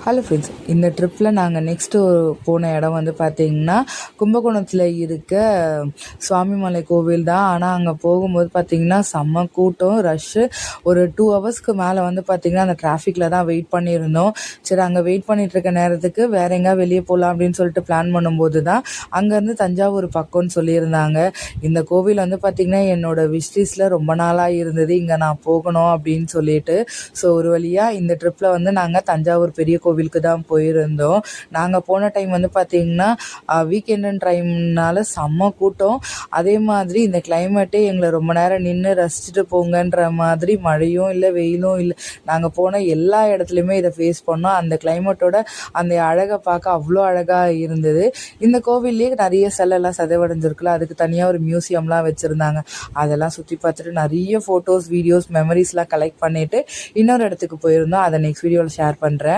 Hello friends, இந்த ட்ரிப்பில் நாங்கள் நெக்ஸ்ட்டு போன இடம் வந்து பார்த்திங்கன்னா கும்பகோணத்தில் இருக்க சுவாமிமலை கோவில் தான். ஆனால் அங்கே போகும்போது பார்த்திங்கன்னா செம்ம கூட்டம், ரஷ்ஷு. ஒரு 2 ஹவர்ஸ்க்கு மேலே வந்து பார்த்திங்கன்னா அந்த டிராஃபிக்கில் தான் வெயிட் பண்ணியிருந்தோம். சரி, அங்கே வெயிட் பண்ணிகிட்ருக்க நேரத்துக்கு வேறு எங்கேயா வெளியே போகலாம் அப்படின்னு சொல்லிட்டு பிளான் பண்ணும்போது தான் அங்கேருந்து தஞ்சாவூர் பக்கம்னு சொல்லியிருந்தாங்க. இந்த கோவில் வந்து பார்த்திங்கன்னா என்னோடய விஷ்லிஸ்ட்டில் ரொம்ப நாளாக இருந்தது, இங்கே நான் போகணும் அப்படின்னு சொல்லிட்டு. ஸோ ஒரு வழியாக இந்த ட்ரிப்பில் வந்து நாங்கள் தஞ்சாவூர் பெரிய கோவிலுக்கு தான் போயிருந்தோம். நாங்கள் போன டைம் வந்து பார்த்திங்கன்னா வீக்கெண்டு டைம்னால செம்ம கூட்டம். அதே மாதிரி இந்த கிளைமேட்டே எங்களை ரொம்ப நேரம் நின்று ரசிச்சுட்டு போங்கன்ற மாதிரி, மழையும் இல்லை வெயிலும் இல்லை. நாங்கள் போன எல்லா இடத்துலையுமே இதை ஃபேஸ் பண்ணோம். அந்த கிளைமேட்டோட அந்த அழகை பார்க்க அவ்வளோ அழகாக இருந்தது. இந்த கோவில்லேயே நிறைய சிலைலாம் சிதைவடைஞ்சிருக்குல்ல, அதுக்கு தனியாக ஒரு மியூசியம்லாம் வச்சுருந்தாங்க. அதெல்லாம் சுற்றி பார்த்துட்டு நிறைய ஃபோட்டோஸ், வீடியோஸ், மெமரிஸ்லாம் கலெக்ட் பண்ணிவிட்டு இன்னொரு இடத்துக்கு போயிருந்தோம். அதை நெக்ஸ்ட் வீடியோவில் ஷேர் பண்ணுறேன்.